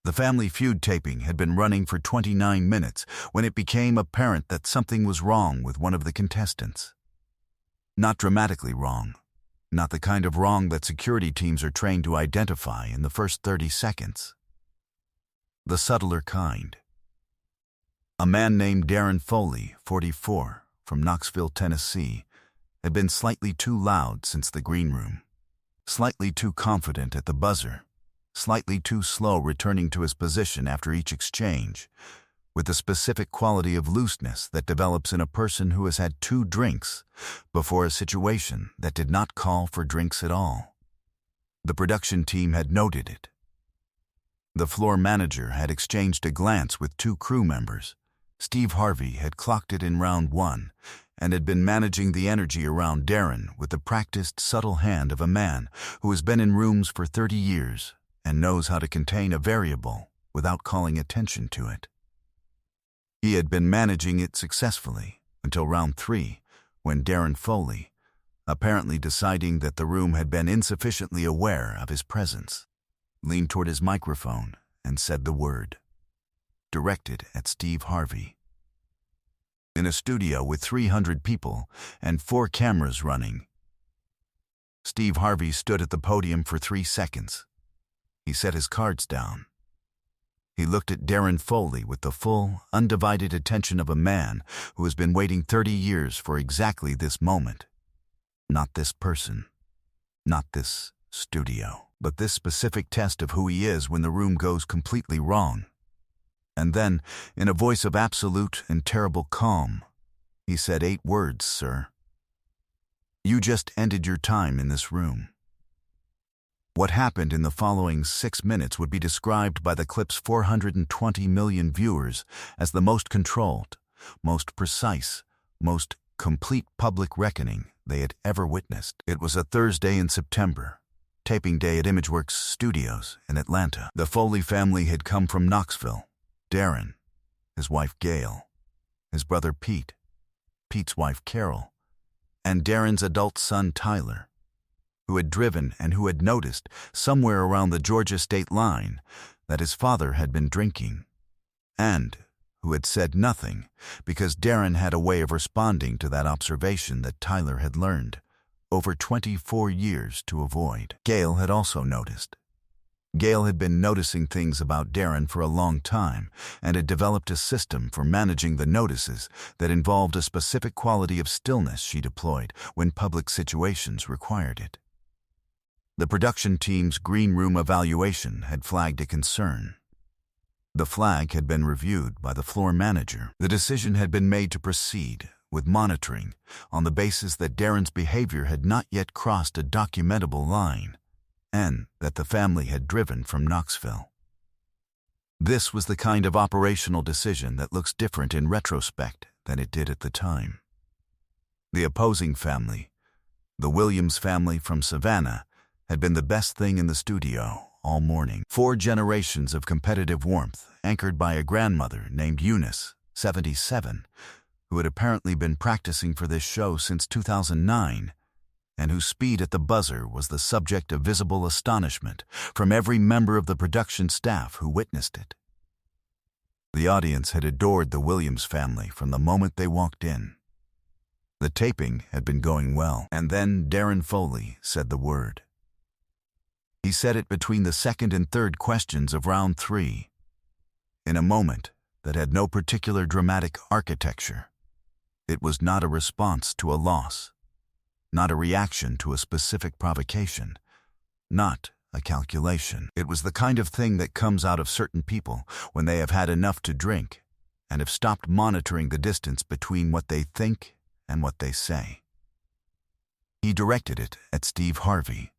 The Family Feud taping had been running for 29 minutes when it became apparent that something was wrong with one of the contestants. Not dramatically wrong. Not the kind of wrong that security teams are trained to identify in the first 30 seconds. The subtler kind. A man named Darren Foley, 44, from Knoxville, Tennessee, had been slightly too loud since the green room, slightly too confident at the buzzer, slightly too slow returning to his position after each exchange, with the specific quality of looseness that develops in a person who has had 2 drinks before a situation that did not call for drinks at all. The production team had noted it. The floor manager had exchanged a glance with 2 crew members. Steve Harvey had clocked it in round 1 and had been managing the energy around Darren with the practiced, subtle hand of a man who has been in rooms for 30 years and knows how to contain a variable without calling attention to it. He had been managing it successfully until round 3, when Darren Foley, apparently deciding that the room had been insufficiently aware of his presence, leaned toward his microphone and said the word, directed at Steve Harvey. In a studio with 300 people and 4 cameras running, Steve Harvey stood at the podium for 3 seconds. He set his cards down. He looked at Darren Foley with the full, undivided attention of a man who has been waiting 30 years for exactly this moment. Not this person, not this studio, but this specific test of who he is when the room goes completely wrong. And then, in a voice of absolute and terrible calm, he said 8 words, "Sir. You just ended your time in this room." What happened in the following 6 minutes would be described by the clip's 420 million viewers as the most controlled, most precise, most complete public reckoning they had ever witnessed. It was a Thursday in September, taping day at ImageWorks Studios in Atlanta. The Foley family had come from Knoxville. Darren, his wife Gail, his brother Pete, Pete's wife Carol, and Darren's adult son Tyler, who had driven and who had noticed somewhere around the Georgia state line that his father had been drinking, and who had said nothing because Darren had a way of responding to that observation that Tyler had learned over 24 years to avoid. Gail had also noticed. Gail had been noticing things about Darren for a long time and had developed a system for managing the notices that involved a specific quality of stillness she deployed when public situations required it. The production team's green room evaluation had flagged a concern. The flag had been reviewed by the floor manager. The decision had been made to proceed with monitoring on the basis that Darren's behavior had not yet crossed a documentable line, and that the family had driven from Knoxville. This was the kind of operational decision that looks different in retrospect than it did at the time. The opposing family, the Williams family from Savannah, had been the best thing in the studio all morning. 4 generations of competitive warmth, anchored by a grandmother named Eunice, 77, who had apparently been practicing for this show since 2009, and whose speed at the buzzer was the subject of visible astonishment from every member of the production staff who witnessed it. The audience had adored the Williams family from the moment they walked in. The taping had been going well, and then Darren Foley said the word. He said it between the second and third questions of round 3, in a moment that had no particular dramatic architecture. It was not a response to a loss, not a reaction to a specific provocation, not a calculation. It was the kind of thing that comes out of certain people when they have had enough to drink and have stopped monitoring the distance between what they think and what they say. He directed it at Steve Harvey.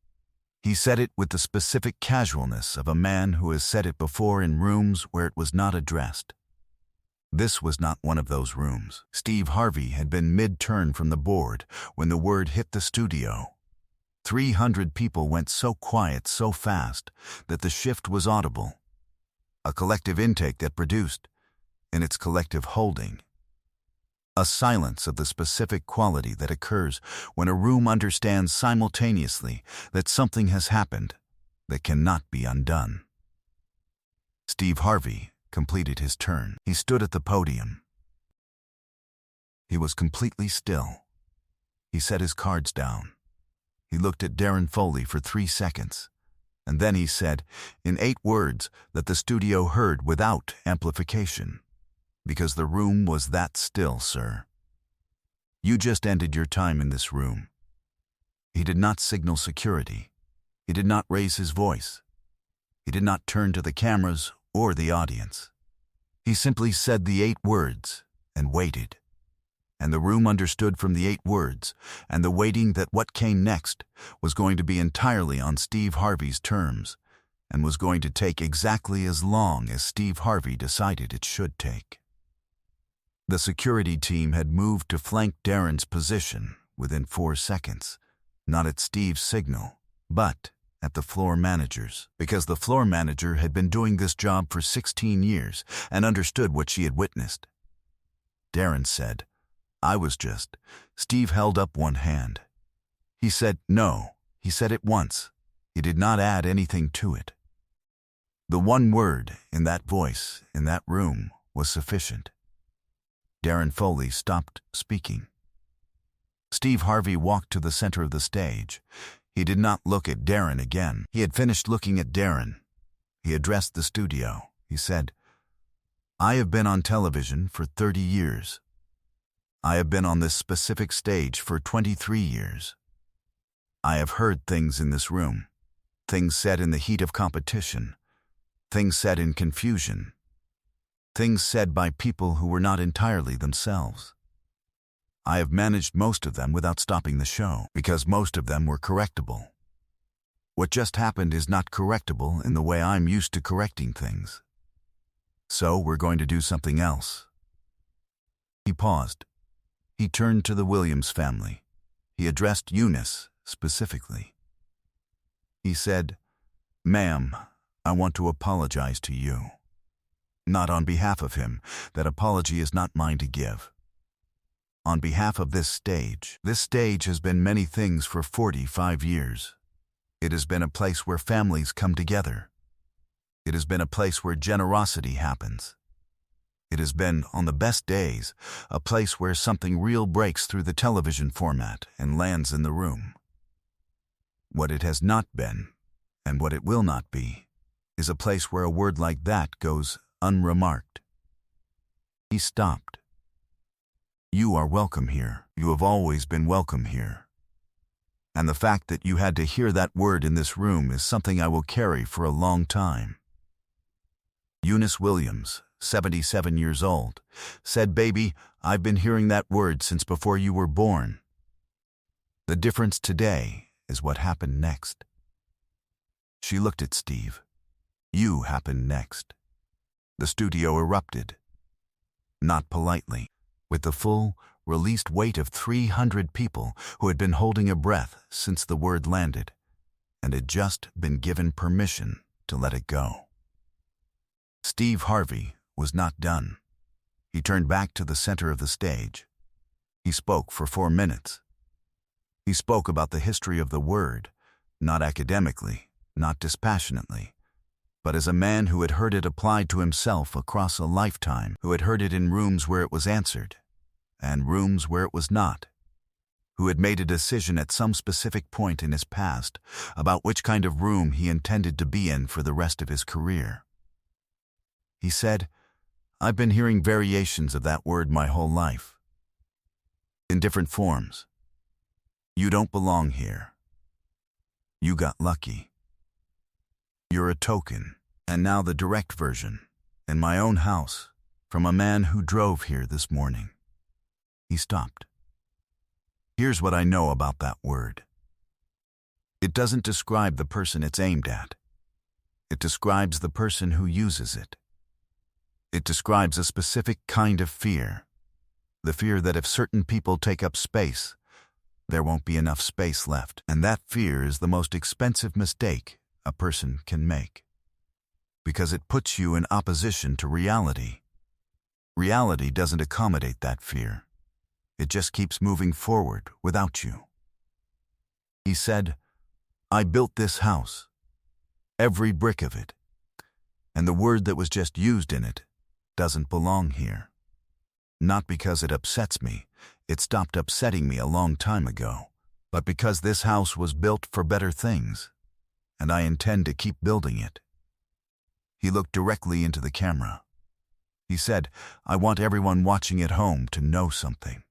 He said it with the specific casualness of a man who has said it before in rooms where it was not addressed. This was not one of those rooms. Steve Harvey had been mid-turn from the board when the word hit the studio. 300 people went so quiet so fast that the shift was audible. A collective intake that produced, in its collective holding, a silence of the specific quality that occurs when a room understands simultaneously that something has happened that cannot be undone. Steve Harvey completed his turn. He stood at the podium. He was completely still. He set his cards down. He looked at Darren Foley for 3 seconds, and then he said, in 8 words that the studio heard without amplification, because the room was that still, sir. You just ended your time in this room. He did not signal security. He did not raise his voice. He did not turn to the cameras or the audience. He simply said the 8 words and waited. And the room understood from the 8 words and the waiting that what came next was going to be entirely on Steve Harvey's terms and was going to take exactly as long as Steve Harvey decided it should take. The security team had moved to flank Darren's position within 4 seconds, not at Steve's signal, but at the floor manager's, because the floor manager had been doing this job for 16 years and understood what she had witnessed. Darren said, I was just. Steve held up one hand. He said, no. He said it once. He did not add anything to it. The one word in that voice, in that room, was sufficient. Darren Foley stopped speaking. Steve Harvey walked to the center of the stage. He did not look at Darren again. He had finished looking at Darren. He addressed the studio. He said, I have been on television for 30 years. I have been on this specific stage for 23 years. I have heard things in this room, things said in the heat of competition, things said in confusion, things said by people who were not entirely themselves. I have managed most of them without stopping the show, because most of them were correctable. What just happened is not correctable in the way I'm used to correcting things. So we're going to do something else. He paused. He turned to the Williams family. He addressed Eunice specifically. He said, Ma'am, I want to apologize to you. Not on behalf of him. That apology is not mine to give. On behalf of this stage has been many things for 45 years. It has been a place where families come together. It has been a place where generosity happens. It has been, on the best days, a place where something real breaks through the television format and lands in the room. What it has not been, and what it will not be, is a place where a word like that goes unremarked. He stopped. You are welcome here. You have always been welcome here. And the fact that you had to hear that word in this room is something I will carry for a long time. Eunice Williams, 77 years old, said, Baby, I've been hearing that word since before you were born. The difference today is what happened next. She looked at Steve. You happened next. The studio erupted. Not politely, with the full, released weight of 300 people who had been holding a breath since the word landed, and had just been given permission to let it go. Steve Harvey was not done. He turned back to the center of the stage. He spoke for 4 minutes. He spoke about the history of the word, not academically, not dispassionately, but as a man who had heard it applied to himself across a lifetime, who had heard it in rooms where it was answered, and rooms where it was not, who had made a decision at some specific point in his past about which kind of room he intended to be in for the rest of his career. He said, I've been hearing variations of that word my whole life. In different forms. You don't belong here. You got lucky. You're a token. And now the direct version, in my own house, from a man who drove here this morning. He stopped. Here's what I know about that word. It doesn't describe the person it's aimed at. It describes the person who uses it. It describes a specific kind of fear. The fear that if certain people take up space, there won't be enough space left. And that fear is the most expensive mistake a person can make. Because it puts you in opposition to reality. Reality doesn't accommodate that fear. It just keeps moving forward without you. He said, I built this house. Every brick of it. and the word that was just used in it doesn't belong here. Not because it upsets me, it stopped upsetting me a long time ago, but because this house was built for better things, and I intend to keep building it. He looked directly into the camera. He said, "I want everyone watching at home to know something."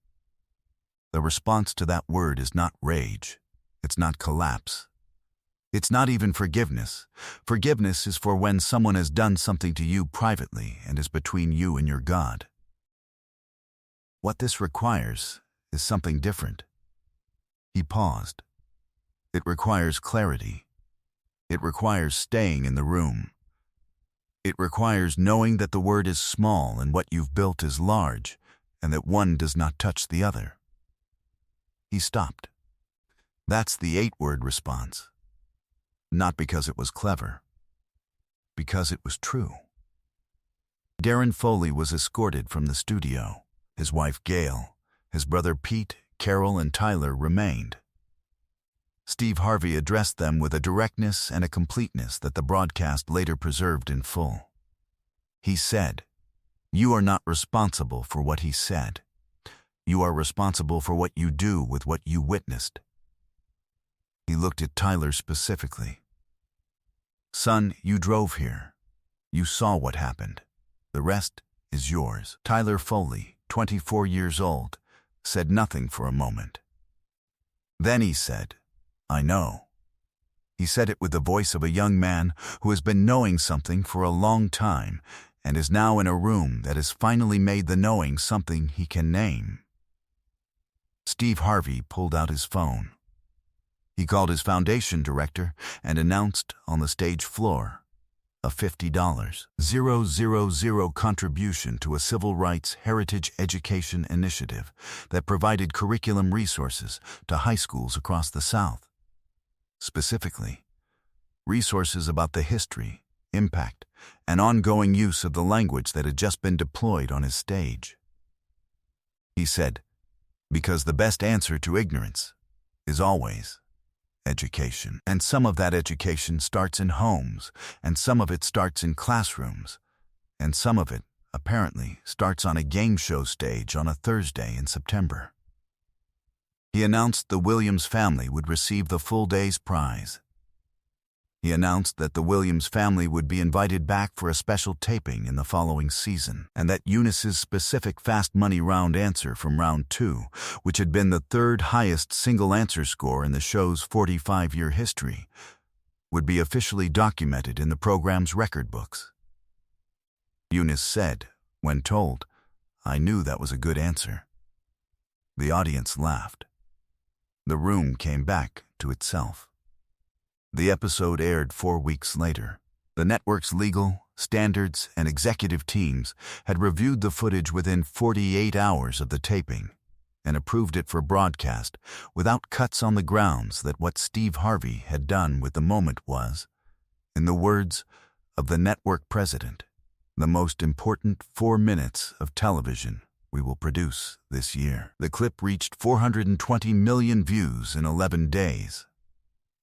The response to that word is not rage. It's not collapse. It's not even forgiveness. Forgiveness is for when someone has done something to you privately and is between you and your God. What this requires is something different. He paused. It requires clarity. It requires staying in the room. It requires knowing that the word is small and what you've built is large, and that one does not touch the other. He stopped. That's the 8-word response. Not because it was clever, because it was true. Darren Foley was escorted from the studio. His wife Gail, his brother Pete, Carol, and Tyler remained. Steve Harvey addressed them with a directness and a completeness that the broadcast later preserved in full. He said, "You are not responsible for what he said. You are responsible for what you do with what you witnessed." He looked at Tyler specifically. "Son, you drove here. You saw what happened. The rest is yours." Tyler Foley, 24 years old, said nothing for a moment. Then he said, "I know." He said it with the voice of a young man who has been knowing something for a long time and is now in a room that has finally made the knowing something he can name. Steve Harvey pulled out his phone. He called his foundation director and announced on the stage floor a $50,000 contribution to a civil rights heritage education initiative that provided curriculum resources to high schools across the South. Specifically, resources about the history, impact, and ongoing use of the language that had just been deployed on his stage. He said, "Because the best answer to ignorance is always education. And some of that education starts in homes, and some of it starts in classrooms, and some of it, apparently, starts on a game show stage on a Thursday in September." He announced the Williams family would receive the full day's prize. He announced that the Williams family would be invited back for a special taping in the following season, and that Eunice's specific fast money round answer from round 2, which had been the 3rd highest single answer score in the show's 45-year history, would be officially documented in the program's record books. Eunice said, when told, "I knew that was a good answer." The audience laughed. The room came back to itself. The episode aired 4 weeks later. The network's legal, standards, and executive teams had reviewed the footage within 48 hours of the taping and approved it for broadcast without cuts on the grounds that what Steve Harvey had done with the moment was, in the words of the network president, "the most important 4 minutes of television we will produce this year." The clip reached 420 million views in 11 days.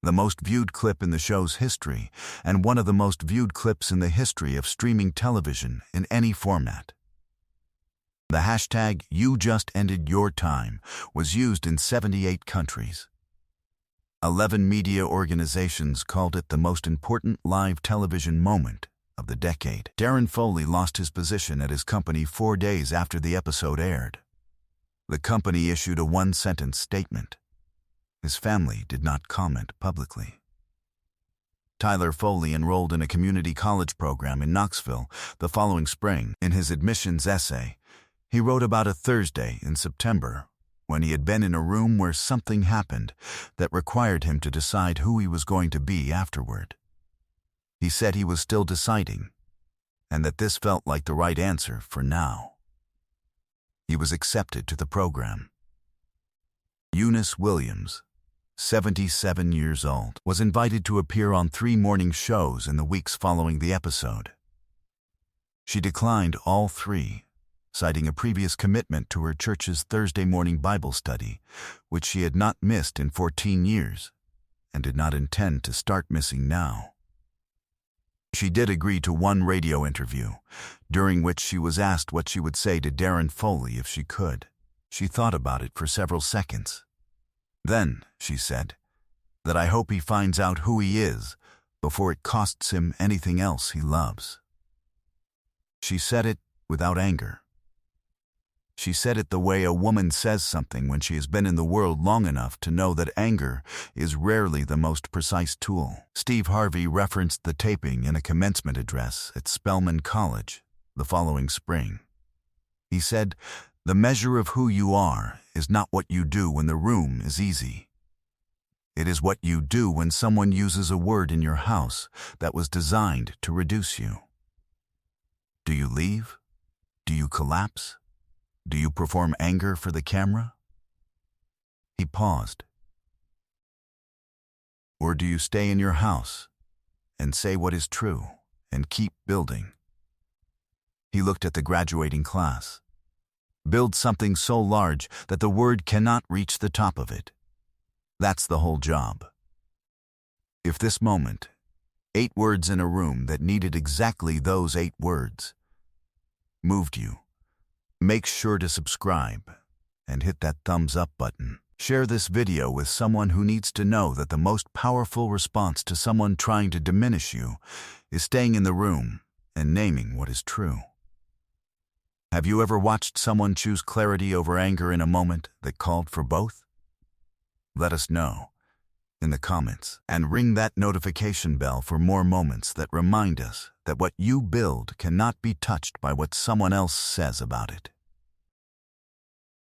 The most viewed clip in the show's history, and one of the most viewed clips in the history of streaming television in any format. The hashtag #YouJustEndedYourTime was used in 78 countries. 11 media organizations called it the most important live television moment of the decade. Darren Foley lost his position at his company 4 days after the episode aired. The company issued a 1-sentence statement. His family did not comment publicly. Tyler Foley enrolled in a community college program in Knoxville the following spring. In his admissions essay, he wrote about a Thursday in September when he had been in a room where something happened that required him to decide who he was going to be afterward. He said he was still deciding, and that this felt like the right answer for now. He was accepted to the program. Eunice Williams, 77 years old, was invited to appear on 3 morning shows in the weeks following the episode. She declined all 3, citing a previous commitment to her church's Thursday morning Bible study, which she had not missed in 14 years and did not intend to start missing now. She did agree to one radio interview, during which she was asked what she would say to Darren Foley if she could. She thought about it for several seconds. Then, she said, that I hope he finds out who he is before it costs him anything else he loves. She said it without anger. She said it the way a woman says something when she has been in the world long enough to know that anger is rarely the most precise tool. Steve Harvey referenced the taping in a commencement address at Spelman College the following spring. He said, "The measure of who you are is not what you do when the room is easy. It is what you do when someone uses a word in your house that was designed to reduce you. Do you leave? Do you collapse? Do you perform anger for the camera?" He paused. "Or do you stay in your house and say what is true and keep building?" He looked at the graduating class. Build something so large that the word cannot reach the top of it. That's the whole job. If this moment, 8 words in a room that needed exactly those 8 words, moved you, make sure to subscribe and hit that thumbs up button. Share this video with someone who needs to know that the most powerful response to someone trying to diminish you is staying in the room and naming what is true. Have you ever watched someone choose clarity over anger in a moment that called for both? Let us know in the comments and ring that notification bell for more moments that remind us that what you build cannot be touched by what someone else says about it.